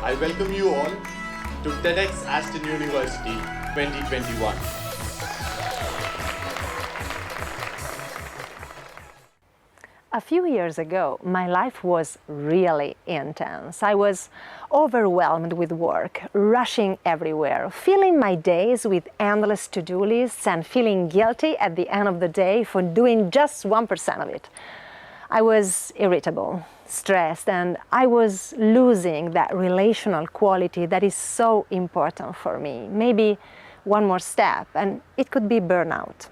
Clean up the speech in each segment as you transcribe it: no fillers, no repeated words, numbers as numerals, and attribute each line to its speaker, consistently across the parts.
Speaker 1: I welcome you all to TEDxAstonUniversity 2021.
Speaker 2: A few years ago, my life was really intense. I was overwhelmed with work, rushing everywhere, filling my days with endless to-do lists and feeling guilty at the end of the day for doing just 1% of it. I was irritable, stressed, and I was losing that relational quality that is so important for me. Maybe one more step, and it could be burnout.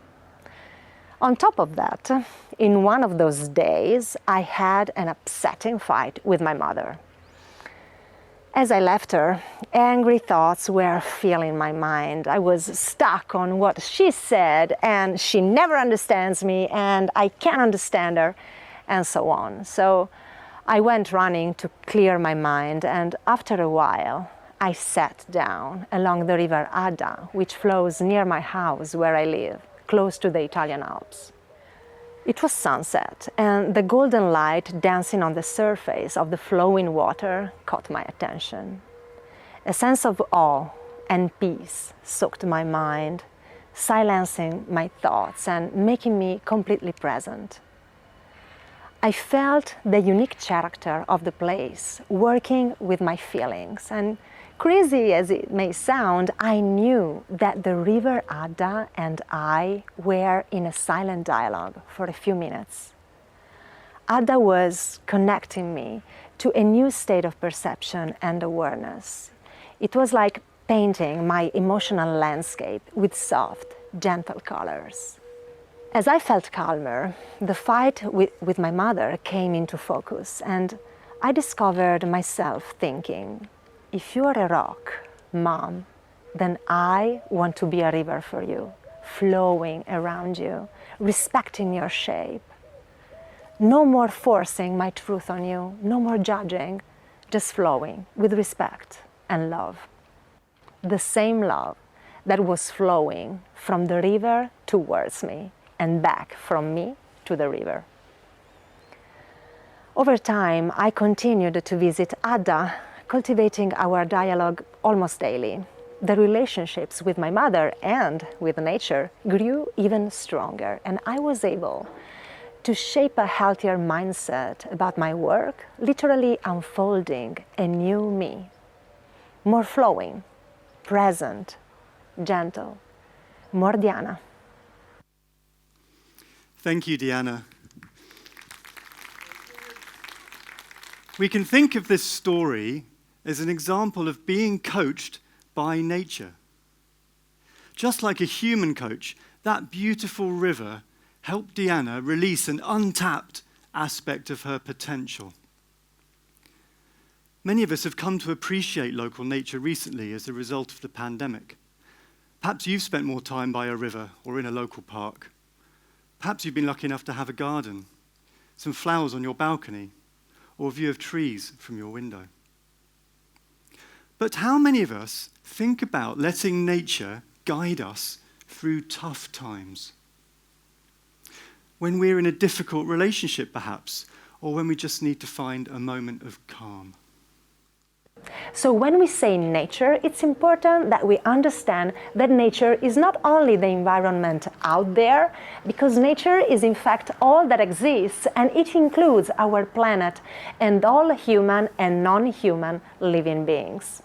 Speaker 2: On top of that, in one of those days, I had an upsetting fight with my mother. As I left her, angry thoughts were filling my mind. I was stuck on what she said, and she never understands me, and I can't understand her, and so on. So I went running to clear my mind, and after a while, I sat down along the river Adda, which flows near my house where I live, close to the Italian Alps. It was sunset, and the golden light dancing on the surface of the flowing water caught my attention. A sense of awe and peace soaked my mind, silencing my thoughts and making me completely present. I felt the unique character of the place working with my feelings, and crazy as it may sound, I knew that the river Adda and I were in a silent dialogue for a few minutes. Adda was connecting me to a new state of perception and awareness. It was like painting my emotional landscape with soft, gentle colors. As I felt calmer, the fight with my mother came into focus, and I discovered myself thinking, if you are a rock, Mom, then I want to be a river for you, flowing around you, respecting your shape. No more forcing my truth on you, no more judging, just flowing with respect and love. The same love that was flowing from the river towards me and back from me to the river. Over time, I continued to visit Adda, cultivating our dialogue almost daily. The relationships with my mother and with nature grew even stronger, and I was able to shape a healthier mindset about my work, literally unfolding a new me. More flowing, present, gentle, more Diana.
Speaker 3: Thank you, Diana. We can think of this story as an example of being coached by nature. Just like a human coach, that beautiful river helped Diana release an untapped aspect of her potential. Many of us have come to appreciate local nature recently as a result of the pandemic. Perhaps you've spent more time by a river or in a local park. Perhaps you've been lucky enough to have a garden, some flowers on your balcony, or a view of trees from your window. But how many of us think about letting nature guide us through tough times? When we're in a difficult relationship, perhaps, or when we just need to find a moment of calm.
Speaker 2: So when we say nature, it's important that we understand that nature is not only the environment out there, because nature is in fact all that exists, and it includes our planet and all human and non-human living beings.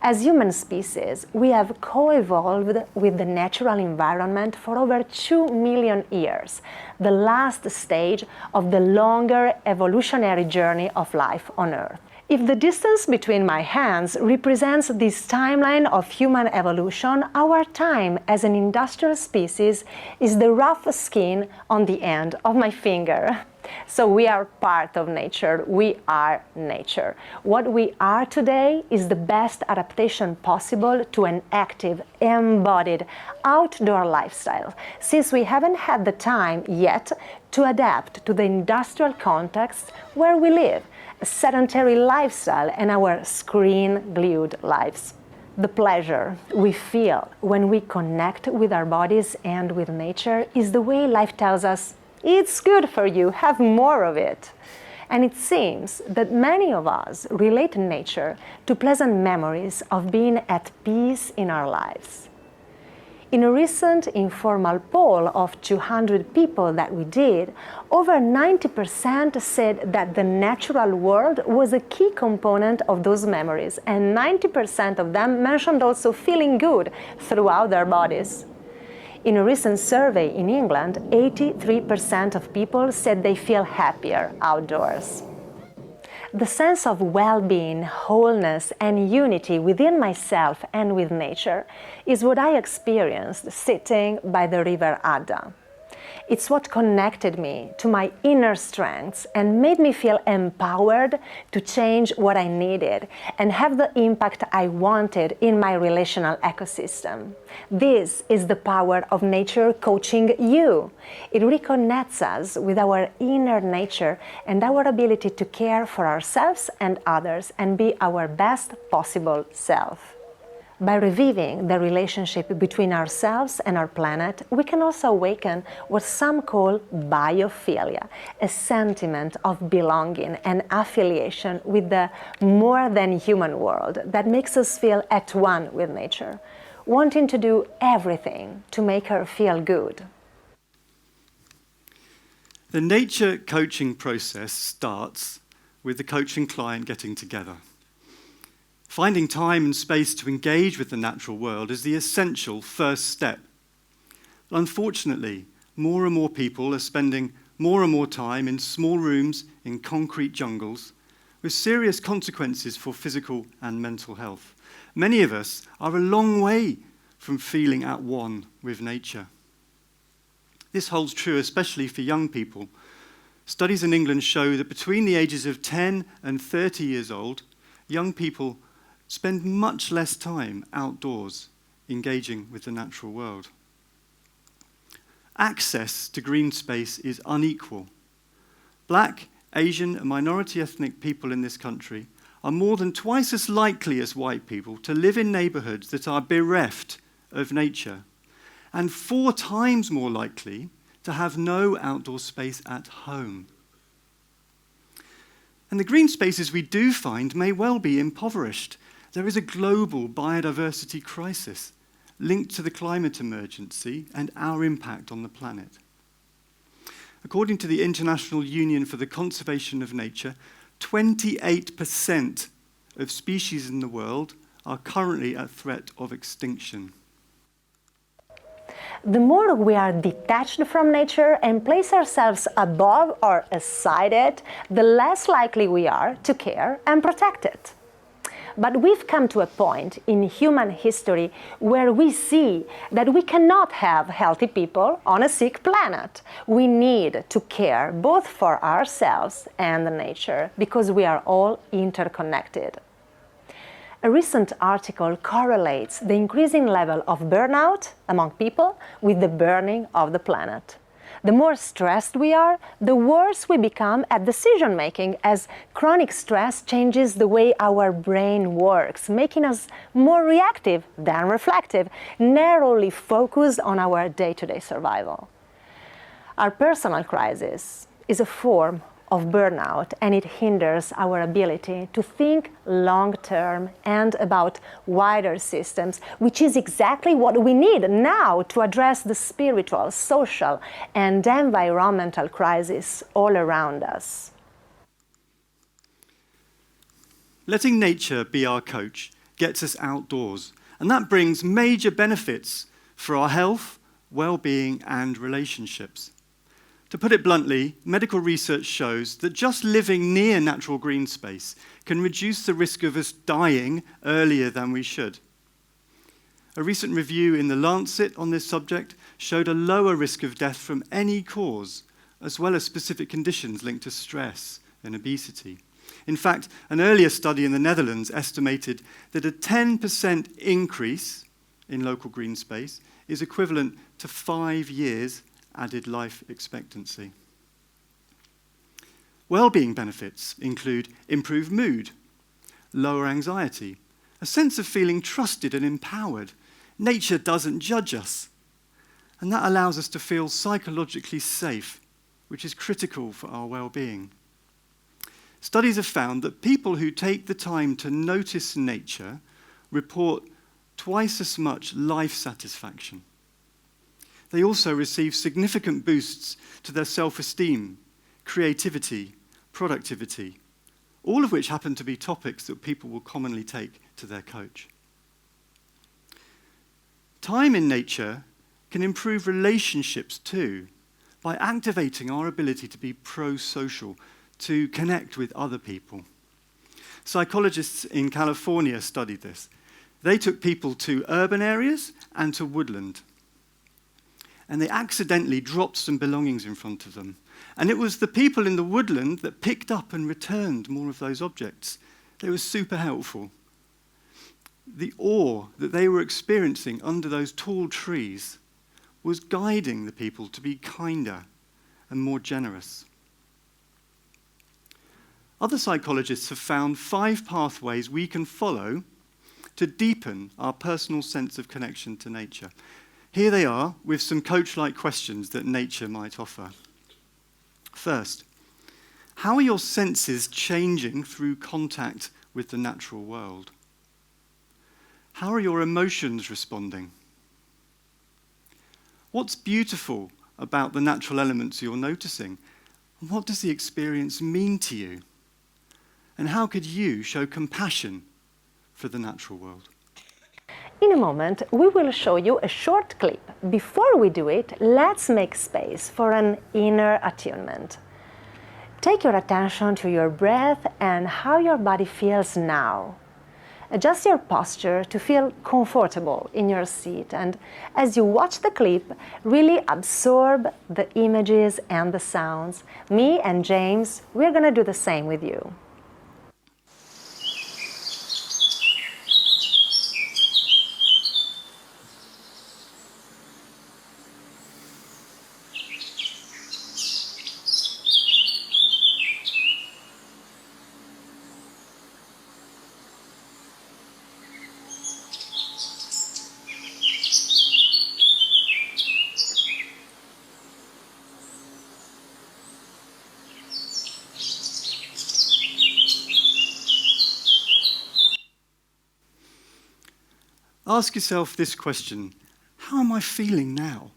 Speaker 2: As human species, we have co-evolved with the natural environment for over 2 million years, the last stage of the longer evolutionary journey of life on Earth. If the distance between my hands represents this timeline of human evolution, our time as an industrial species is the rough skin on the end of my finger. So we are part of nature. We are nature. What we are today is the best adaptation possible to an active, embodied, outdoor lifestyle, since we haven't had the time yet to adapt to the industrial context where we live, a sedentary lifestyle and our screen-glued lives. The pleasure we feel when we connect with our bodies and with nature is the way life tells us, it's good for you, have more of it. And it seems that many of us relate nature to pleasant memories of being at peace in our lives. In a recent informal poll of 200 people that we did, over 90% said that the natural world was a key component of those memories, and 90% of them mentioned also feeling good throughout their bodies. In a recent survey in England, 83% of people said they feel happier outdoors. The sense of well-being, wholeness, and unity within myself and with nature is what I experienced sitting by the river Adda. It's what connected me to my inner strengths and made me feel empowered to change what I needed and have the impact I wanted in my relational ecosystem. This is the power of nature coaching you. It reconnects us with our inner nature and our ability to care for ourselves and others and be our best possible self. By reviving the relationship between ourselves and our planet, we can also awaken what some call biophilia, a sentiment of belonging and affiliation with the more than human world that makes us feel at one with nature, wanting to do everything to make her feel good.
Speaker 3: The nature coaching process starts with the coach and client getting together. Finding time and space to engage with the natural world is the essential first step. Unfortunately, more and more people are spending more and more time in small rooms in concrete jungles with serious consequences for physical and mental health. Many of us are a long way from feeling at one with nature. This holds true especially for young people. Studies in England show that between the ages of 10 and 30 years old, young people spend much less time outdoors engaging with the natural world. Access to green space is unequal. Black, Asian, and minority ethnic people in this country are more than twice as likely as white people to live in neighborhoods that are bereft of nature, and 4 times more likely to have no outdoor space at home. And the green spaces we do find may well be impoverished. There is a global biodiversity crisis linked to the climate emergency and our impact on the planet. According to the International Union for the Conservation of Nature, 28% of species in the world are currently at threat of extinction.
Speaker 2: The more we are detached from nature and place ourselves above or aside it, the less likely we are to care and protect it. But we've come to a point in human history where we see that we cannot have healthy people on a sick planet. We need to care both for ourselves and nature because we are all interconnected. A recent article correlates the increasing level of burnout among people with the burning of the planet. The more stressed we are, the worse we become at decision-making, as chronic stress changes the way our brain works, making us more reactive than reflective, narrowly focused on our day-to-day survival. Our personal crisis is a form of burnout, and it hinders our ability to think long-term and about wider systems, which is exactly what we need now to address the spiritual, social, and environmental crises all around us.
Speaker 3: Letting nature be our coach gets us outdoors, and that brings major benefits for our health, well-being, and relationships. To put it bluntly, medical research shows that just living near natural green space can reduce the risk of us dying earlier than we should. A recent review in The Lancet on this subject showed a lower risk of death from any cause, as well as specific conditions linked to stress and obesity. In fact, an earlier study in the Netherlands estimated that a 10% increase in local green space is equivalent to 5 years added life expectancy. Well-being benefits include improved mood, lower anxiety, a sense of feeling trusted and empowered. Nature doesn't judge us, and that allows us to feel psychologically safe, which is critical for our well-being. studies have found that people who take the time to notice nature report twice as much life satisfaction. They also receive significant boosts to their self-esteem, creativity, productivity, all of which happen to be topics that people will commonly take to their coach. Time in nature can improve relationships too, by activating our ability to be pro-social, to connect with other people. Psychologists in California studied this. They took people to urban areas and to woodland. And they accidentally dropped some belongings in front of them. And it was the people in the woodland that picked up and returned more of those objects. They were super helpful. The awe that they were experiencing under those tall trees was guiding the people to be kinder and more generous. Other psychologists have found 5 pathways we can follow to deepen our personal sense of connection to nature. Here they are, with some coach-like questions that nature might offer. First, how are your senses changing through contact with the natural world? How are your emotions responding? What's beautiful about the natural elements you're noticing? And what does the experience mean to you? And how could you show compassion for the natural world?
Speaker 2: In a moment, we will show you a short clip. Before we do it, let's make space for an inner attunement. Take your attention to your breath and how your body feels now. Adjust your posture to feel comfortable in your seat, and as you watch the clip, really absorb the images and the sounds. Me and James, we're going to do the same with you.
Speaker 3: Ask yourself this question: how am I feeling now?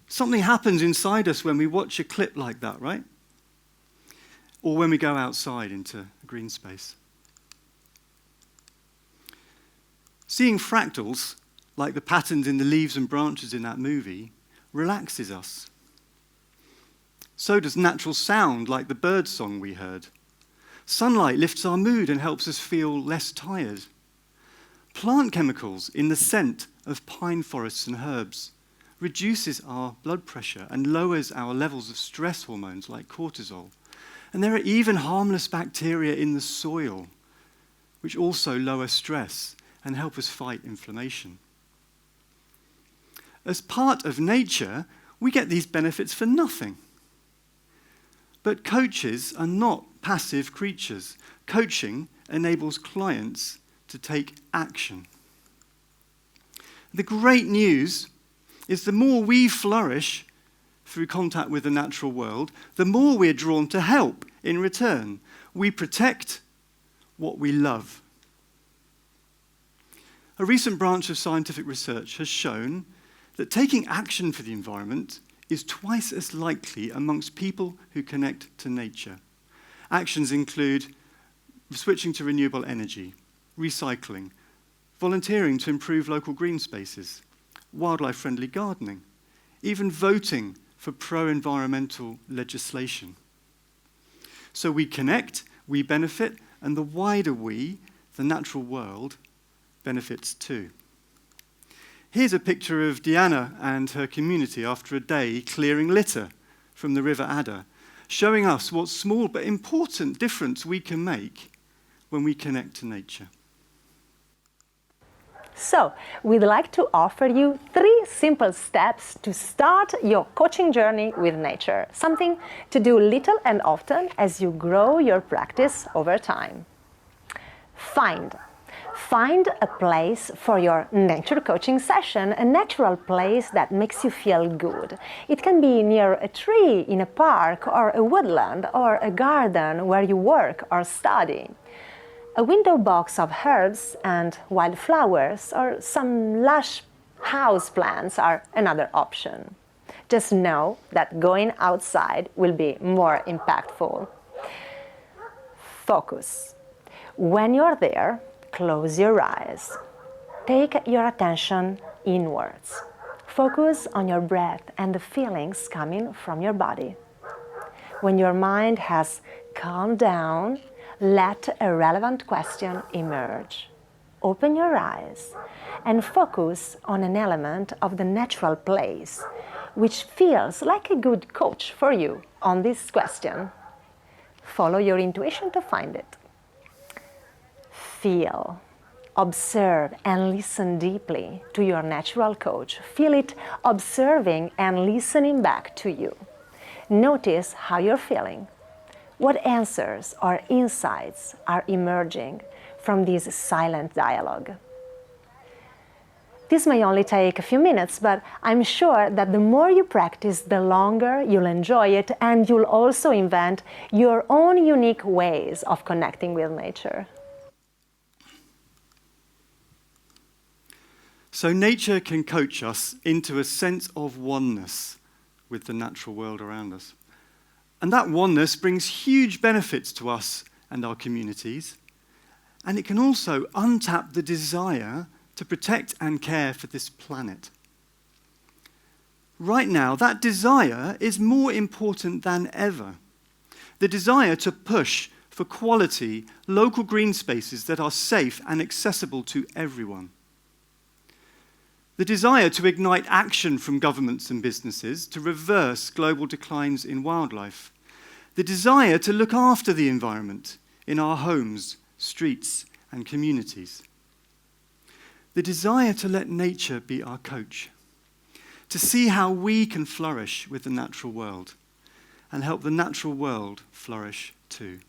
Speaker 3: Something happens inside us when we watch a clip like that, right? Or when we go outside into a green space. Seeing fractals, like the patterns in the leaves and branches in that movie, relaxes us. So does natural sound, like the bird song we heard. Sunlight lifts our mood and helps us feel less tired. Plant chemicals in the scent of pine forests and herbs reduces our blood pressure and lowers our levels of stress hormones like cortisol. And there are even harmless bacteria in the soil, which also lower stress and help us fight inflammation. As part of nature, we get these benefits for nothing. But coaches are not passive creatures. Coaching enables clients to take action. The great news is the more we flourish through contact with the natural world, the more we're drawn to help in return. We protect what we love. A recent branch of scientific research has shown that taking action for the environment is twice as likely amongst people who connect to nature. Actions include switching to renewable energy, recycling, volunteering to improve local green spaces, wildlife-friendly gardening, even voting for pro-environmental legislation. So we connect, we benefit, and the wider we, the natural world, benefits too. Here's a picture of Diana and her community after a day clearing litter from the River Adda, showing us what small but important difference we can make when we connect to nature.
Speaker 2: So, we'd like to offer you 3 simple steps to start your coaching journey with nature, something to do little and often as you grow your practice over time. Find a place for your nature coaching session, a natural place that makes you feel good. It can be near a tree, in a park, or a woodland, or a garden where you work or study. A window box of herbs and wildflowers or some lush house plants are another option. Just know that going outside will be more impactful. Focus. When you're there, close your eyes. Take your attention inwards. Focus on your breath and the feelings coming from your body. When your mind has calmed down, let a relevant question emerge. Open your eyes and focus on an element of the natural place, which feels like a good coach for you on this question. Follow your intuition to find it. Feel, observe, and listen deeply to your natural coach. Feel it observing and listening back to you. Notice how you're feeling. What answers or insights are emerging from this silent dialogue? This may only take a few minutes, but I'm sure that the more you practice, the longer you'll enjoy it, and you'll also invent your own unique ways of connecting with nature.
Speaker 3: So nature can coach us into a sense of oneness with the natural world around us. And that oneness brings huge benefits to us and our communities. And it can also untap the desire to protect and care for this planet. Right now, that desire is more important than ever. The desire to push for quality, local green spaces that are safe and accessible to everyone. The desire to ignite action from governments and businesses to reverse global declines in wildlife. The desire to look after the environment in our homes, streets, and communities. The desire to let nature be our coach. To see how we can flourish with the natural world and help the natural world flourish too.